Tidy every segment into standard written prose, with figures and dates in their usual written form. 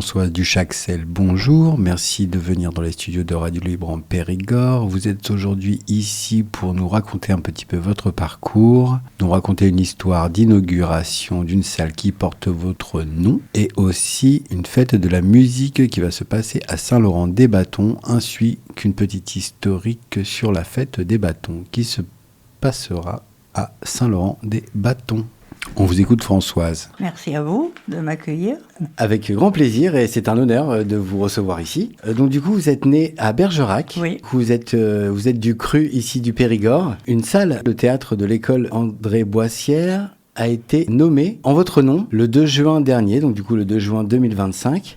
Françoise Duchaxel, bonjour. Merci de venir dans les studios de Radio Libre en Périgord. Vous êtes aujourd'hui ici pour nous raconter un petit peu votre parcours, nous raconter une histoire d'inauguration d'une salle qui porte votre nom et aussi une fête de la musique qui va se passer à Saint-Laurent-des-Bâtons, ainsi qu'une petite historique sur la fête des bâtons qui se passera à Saint-Laurent-des-Bâtons. On vous écoute, Françoise. Merci à vous de m'accueillir. Avec grand plaisir, et c'est un honneur de vous recevoir ici. Donc du coup, vous êtes né à Bergerac. Oui. Vous êtes du cru ici du Périgord. Une salle de théâtre de l'école André Boissière a été nommée en votre nom le 2 juin dernier, donc du coup le 2 juin 2025,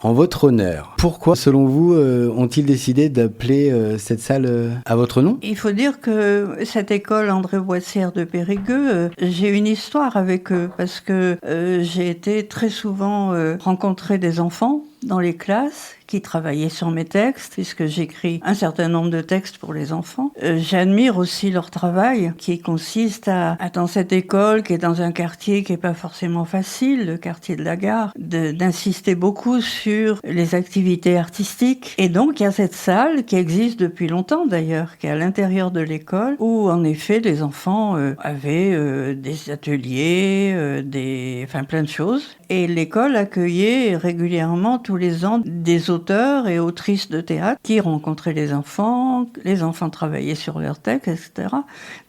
en votre honneur. Pourquoi, selon vous, ont-ils décidé d'appeler cette salle à votre nom ? Il faut dire que cette école André Boissière de Périgueux, j'ai une histoire avec eux parce que j'ai été très souvent rencontrer des enfants dans les classes qui travaillaient sur mes textes, puisque j'écris un certain nombre de textes pour les enfants. J'admire aussi leur travail, qui consiste à dans cette école, qui est dans un quartier qui est pas forcément facile, le quartier de la Gare, d'insister beaucoup sur les activités artistiques. Et donc, il y a cette salle qui existe depuis longtemps d'ailleurs, qui est à l'intérieur de l'école, où en effet, les enfants avaient des ateliers, plein de choses. Et l'école accueillait régulièrement tous les ans des auteurs et autrices de théâtre qui rencontraient les enfants travaillaient sur leurs textes, etc.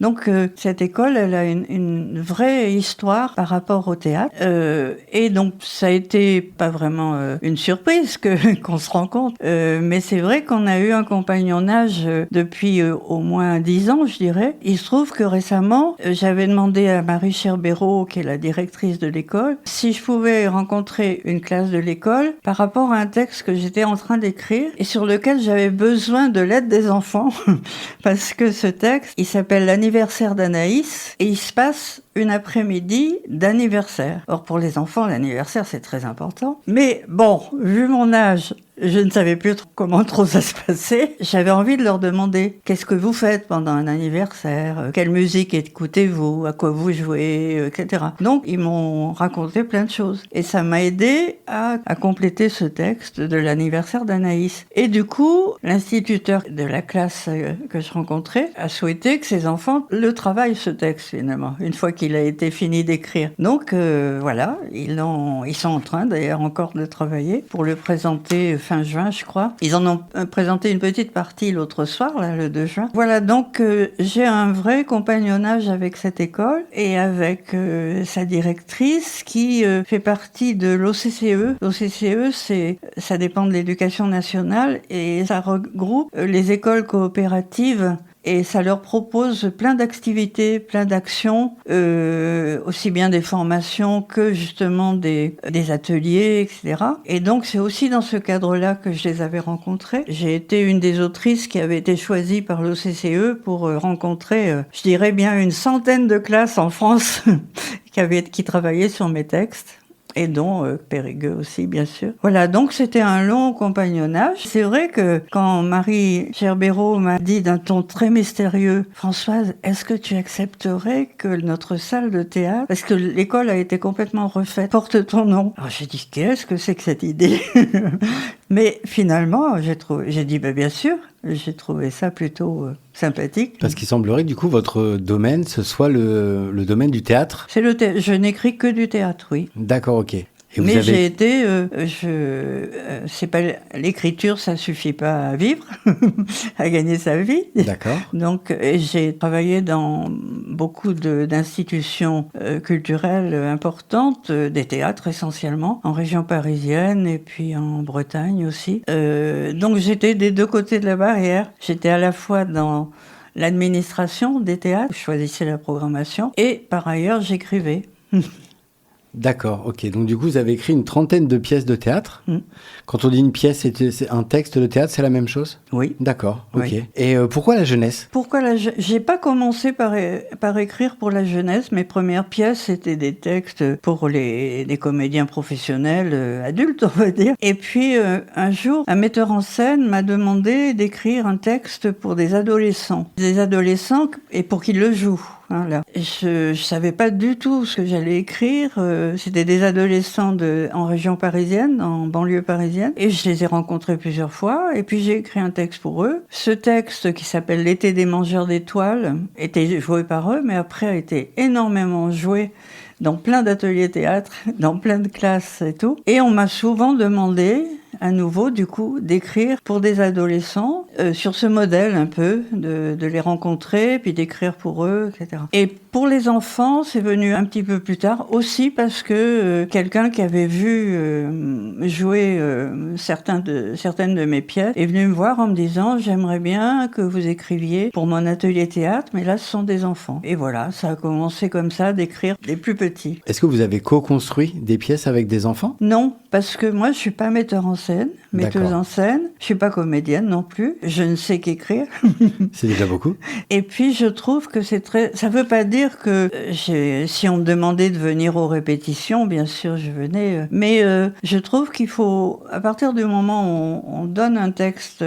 Donc cette école, elle a une vraie histoire par rapport au théâtre. Et donc ça a été pas vraiment une surprise qu'on se rencontre, mais c'est vrai qu'on a eu un compagnonnage depuis au moins 10 ans, je dirais. Il se trouve que récemment, j'avais demandé à Marie Cherbéraud, qui est la directrice de l'école, si je pouvais rencontrer une classe de l'école par rapport à un texte que j'étais en train d'écrire et sur lequel j'avais besoin de l'aide des enfants parce que ce texte, il s'appelle l'anniversaire d'Anaïs et il se passe une après-midi d'anniversaire. Or, pour les enfants, l'anniversaire, c'est très important. Mais bon, vu mon âge, je ne savais plus comment ça se passait. J'avais envie de leur demander qu'est-ce que vous faites pendant un anniversaire, quelle musique écoutez-vous, à quoi vous jouez, etc. Donc, ils m'ont raconté plein de choses. Et ça m'a aidé à compléter ce texte de l'anniversaire d'Anaïs. Et du coup, l'instituteur de la classe que je rencontrais a souhaité que ses enfants le travaillent, ce texte, finalement, une fois qu'il a été fini d'écrire. Donc, voilà, ils sont en train, d'ailleurs, encore de travailler pour le présenter fin juin, je crois. Ils en ont présenté une petite partie l'autre soir, là, le 2 juin. Voilà, donc j'ai un vrai compagnonnage avec cette école et avec sa directrice qui fait partie de l'OCCE. L'OCCE, ça dépend de l'Éducation nationale et ça regroupe les écoles coopératives. Et ça leur propose plein d'activités, plein d'actions, aussi bien des formations que justement des ateliers, etc. Et donc c'est aussi dans ce cadre-là que je les avais rencontrés. J'ai été une des autrices qui avait été choisie par l'OCCE pour rencontrer, je dirais bien une centaine de classes en France qui travaillaient sur mes textes. Et dont Périgueux aussi, bien sûr. Voilà, donc c'était un long compagnonnage. C'est vrai que quand Marie Cherbéraud m'a dit d'un ton très mystérieux, « Françoise, est-ce que tu accepterais que notre salle de théâtre, parce que l'école a été complètement refaite, porte ton nom ?» Alors j'ai dit, qu'est-ce que c'est que cette idée ? Mais finalement, j'ai dit, bien sûr, j'ai trouvé ça plutôt sympathique. Parce qu'il semblerait que du coup, votre domaine, ce soit le domaine du théâtre. Je n'écris que du théâtre, oui. D'accord, ok. Mais j'ai été, c'est pas l'écriture, ça suffit pas à vivre, à gagner sa vie. D'accord. Donc, j'ai travaillé dans beaucoup d'institutions culturelles importantes, des théâtres essentiellement, en région parisienne et puis en Bretagne aussi. Donc, j'étais des deux côtés de la barrière. J'étais à la fois dans l'administration des théâtres, je choisissais la programmation, et par ailleurs, j'écrivais. D'accord, ok. Donc du coup, vous avez écrit une trentaine de pièces de théâtre. Quand on dit une pièce, c'est un texte de théâtre, c'est la même chose ? Oui. D'accord, ok. Oui. Et pourquoi la jeunesse ? J'ai pas commencé par écrire pour la jeunesse. Mes premières pièces, c'était des textes pour des comédiens professionnels, adultes, on va dire. Et puis, un jour, un metteur en scène m'a demandé d'écrire un texte pour des adolescents. Et pour qu'ils le jouent. Voilà. Je savais pas du tout ce que j'allais écrire. c'était des adolescents en région parisienne, en banlieue parisienne, et je les ai rencontrés plusieurs fois, et puis j'ai écrit un texte pour eux. Ce texte, qui s'appelle L'été des mangeurs d'étoiles, était joué par eux, mais après a été énormément joué dans plein d'ateliers théâtre, dans plein de classes et tout. Et on m'a souvent demandé, à nouveau, du coup, d'écrire pour des adolescents sur ce modèle un peu, de les rencontrer, puis d'écrire pour eux, etc. Et pour les enfants, c'est venu un petit peu plus tard, aussi parce que quelqu'un qui avait vu jouer certaines de mes pièces est venu me voir en me disant « J'aimerais bien que vous écriviez pour mon atelier théâtre, mais là, ce sont des enfants. » Et voilà, ça a commencé comme ça, d'écrire des plus petits. Est-ce que vous avez co-construit des pièces avec des enfants? Non, parce que moi, je suis pas metteuse en scène. Je suis pas comédienne non plus. Je ne sais qu'écrire. C'est déjà beaucoup. Et puis, je trouve que ça veut pas dire que si on me demandait de venir aux répétitions, bien sûr, je venais. Mais je trouve qu'il faut, à partir du moment où on donne un texte,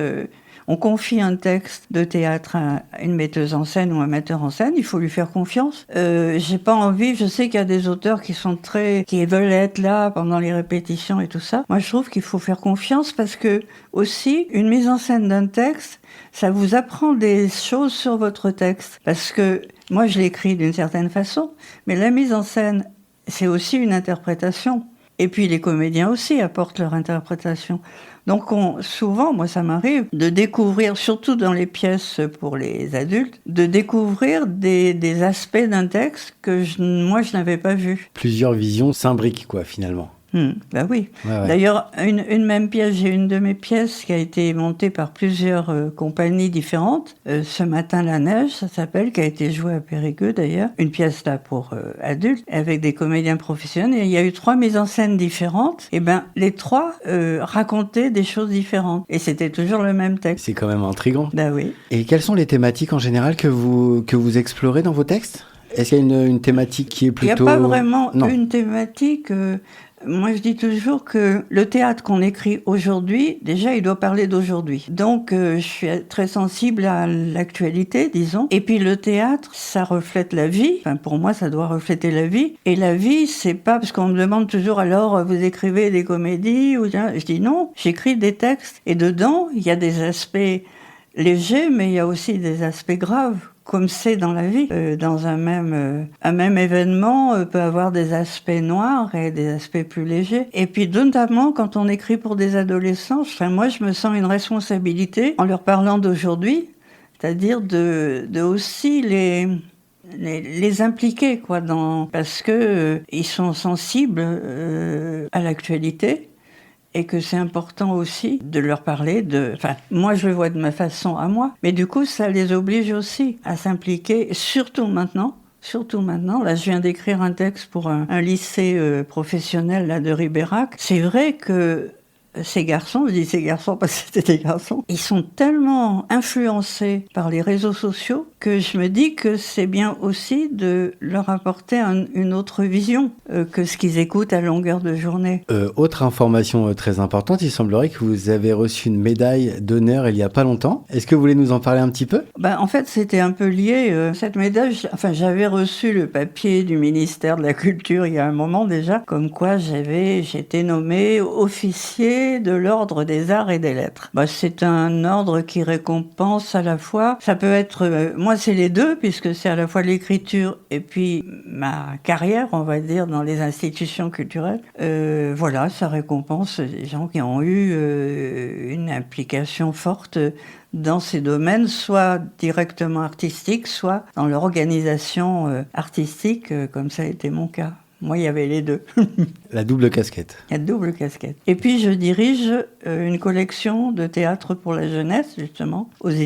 on confie un texte de théâtre à une metteuse en scène ou un metteur en scène, il faut lui faire confiance. J'ai pas envie, je sais qu'il y a des auteurs qui veulent être là pendant les répétitions et tout ça. Moi, je trouve qu'il faut faire confiance parce que, aussi, une mise en scène d'un texte, ça vous apprend des choses sur votre texte. Parce que, moi, je l'écris d'une certaine façon, mais la mise en scène, c'est aussi une interprétation. Et puis, les comédiens aussi apportent leur interprétation. Donc souvent, moi ça m'arrive de découvrir, surtout dans les pièces pour les adultes, de découvrir des aspects d'un texte que moi je n'avais pas vu. Plusieurs visions s'imbriquent quoi finalement. Bah oui. Ouais. D'ailleurs, une même pièce, j'ai une de mes pièces qui a été montée par plusieurs compagnies différentes. Ce matin, la neige, ça s'appelle, qui a été jouée à Périgueux d'ailleurs. Une pièce là pour adultes, avec des comédiens professionnels. Et il y a eu 3 mises en scène différentes. Et ben, les 3 racontaient des choses différentes. Et c'était toujours le même texte. C'est quand même intriguant. Bah oui. Et quelles sont les thématiques en général que vous explorez dans vos textes? Est-ce qu'il y a une thématique qui est plutôt... Il n'y a pas vraiment une thématique... Moi, je dis toujours que le théâtre qu'on écrit aujourd'hui, déjà, il doit parler d'aujourd'hui. Donc, je suis très sensible à l'actualité, disons. Et puis, le théâtre, ça reflète la vie. Enfin, pour moi, ça doit refléter la vie. Et la vie, c'est pas... Parce qu'on me demande toujours, alors, vous écrivez des comédies ou... Je dis non, j'écris des textes. Et dedans, il y a des aspects légers, mais il y a aussi des aspects graves. Comme c'est dans la vie. Dans un même événement peut avoir des aspects noirs et des aspects plus légers. Et puis notamment quand on écrit pour des adolescents, moi je me sens une responsabilité en leur parlant d'aujourd'hui, c'est-à-dire de aussi les impliquer quoi parce que ils sont sensibles à l'actualité. Et que c'est important aussi de leur parler enfin, moi je le vois de ma façon à moi, mais du coup ça les oblige aussi à s'impliquer, surtout maintenant. Là, je viens d'écrire un texte pour un lycée professionnel là, de Ribérac. C'est vrai que ces garçons, je dis ces garçons parce que c'était des garçons, ils sont tellement influencés par les réseaux sociaux que je me dis que c'est bien aussi de leur apporter une autre vision que ce qu'ils écoutent à longueur de journée. Autre information très importante, il semblerait que vous avez reçu une médaille d'honneur il y a pas longtemps. Est-ce que vous voulez nous en parler un petit peu? En fait, c'était un peu lié. Cette médaille, j'avais reçu le papier du ministère de la Culture il y a un moment déjà, comme quoi j'étais nommée officier de l'ordre des arts et des lettres. C'est un ordre qui récompense à la fois, ça peut être, moi c'est les deux, puisque c'est à la fois l'écriture et puis ma carrière, on va dire, dans les institutions culturelles. Voilà, ça récompense des gens qui ont eu une implication forte dans ces domaines, soit directement artistiques, soit dans l'organisation artistique, comme ça a été mon cas. Moi, il y avait les deux. La double casquette. La double casquette. Et puis, je dirige une collection de théâtre pour la jeunesse, justement, les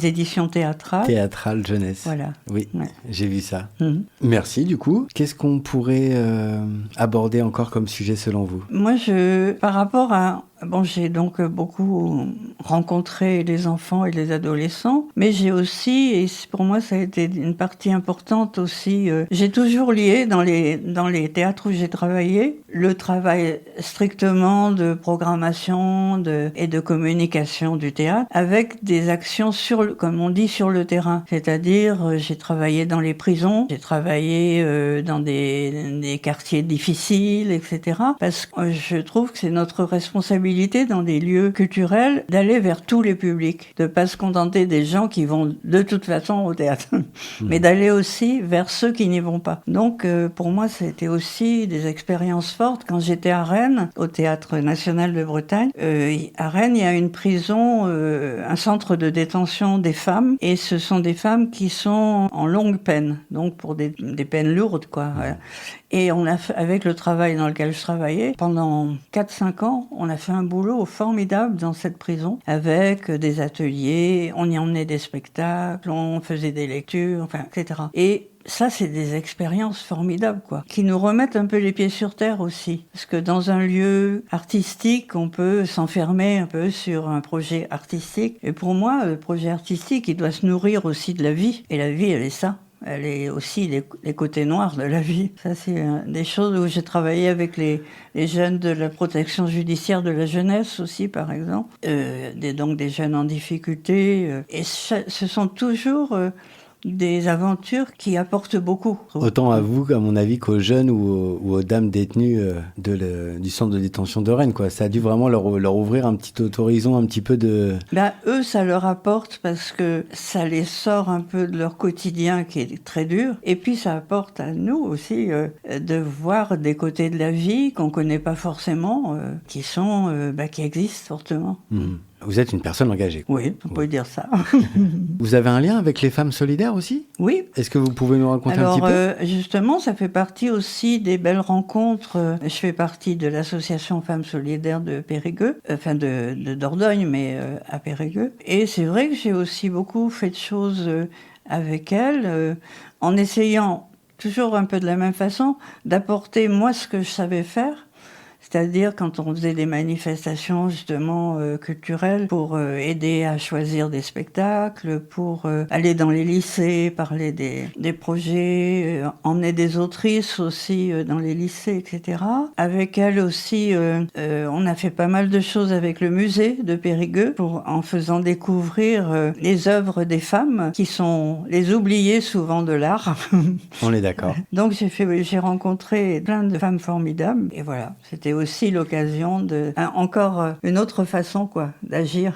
éditions théâtrales. Théâtrale jeunesse. Voilà. Oui, ouais. J'ai vu ça. Mm-hmm. Merci, du coup. Qu'est-ce qu'on pourrait aborder encore comme sujet selon vous? Moi, par rapport à... j'ai donc beaucoup rencontré les enfants et les adolescents, mais j'ai aussi, et pour moi ça a été une partie importante aussi, j'ai toujours lié dans les théâtres où j'ai travaillé, le travail strictement de programmation et de communication du théâtre, avec des actions comme on dit, sur le terrain. C'est-à-dire, j'ai travaillé dans les prisons, j'ai travaillé dans des quartiers difficiles, etc. Parce que je trouve que c'est notre responsabilité dans des lieux culturels d'aller vers tous les publics, de pas se contenter des gens qui vont de toute façon au théâtre, mais d'aller aussi vers ceux qui n'y vont pas. Donc, pour moi, c'était aussi des expériences fortes. Quand j'étais à Rennes, au Théâtre National de Bretagne, à Rennes, il y a une prison, un centre de détention des femmes, et ce sont des femmes qui sont en longue peine, donc pour des peines lourdes, quoi. Voilà. Et on a fait, avec le travail dans lequel je travaillais, pendant 4-5 ans, on a fait un boulot formidable dans cette prison, avec des ateliers, on y emmenait des spectacles, on faisait des lectures, enfin, etc. Et ça, c'est des expériences formidables, quoi, qui nous remettent un peu les pieds sur terre aussi. Parce que dans un lieu artistique, on peut s'enfermer un peu sur un projet artistique. Et pour moi, le projet artistique, il doit se nourrir aussi de la vie. Et la vie, elle est ça. Elle est aussi les côtés noirs de la vie. Ça, c'est des choses où j'ai travaillé avec les jeunes de la protection judiciaire de la jeunesse aussi, par exemple. Donc des jeunes en difficulté. Et ce sont toujours des aventures qui apportent beaucoup. Autant à vous, à mon avis, qu'aux jeunes ou aux dames détenues du centre de détention de Rennes, quoi. Ça a dû vraiment leur ouvrir un petit horizon, un petit peu de... Eux, ça leur apporte parce que ça les sort un peu de leur quotidien qui est très dur. Et puis, ça apporte à nous aussi de voir des côtés de la vie qu'on connaît pas forcément, qui existent fortement. Mmh. Vous êtes une personne engagée. Oui, on peut dire ça. Vous avez un lien avec les femmes solidaires aussi ? Oui. Est-ce que vous pouvez nous raconter un petit peu ? Justement, ça fait partie aussi des belles rencontres. Je fais partie de l'association Femmes Solidaires de Périgueux, de Dordogne, mais à Périgueux. Et c'est vrai que j'ai aussi beaucoup fait de choses avec elles, en essayant, toujours un peu de la même façon, d'apporter moi ce que je savais faire. C'est-à-dire quand on faisait des manifestations justement culturelles pour aider à choisir des spectacles, pour aller dans les lycées, parler des projets, emmener des autrices aussi dans les lycées, etc. Avec elle aussi, on a fait pas mal de choses avec le musée de Périgueux en faisant découvrir les œuvres des femmes qui sont les oubliées souvent de l'art. On est d'accord. Donc j'ai rencontré plein de femmes formidables et voilà, c'était aussi l'occasion de encore une autre façon d'agir.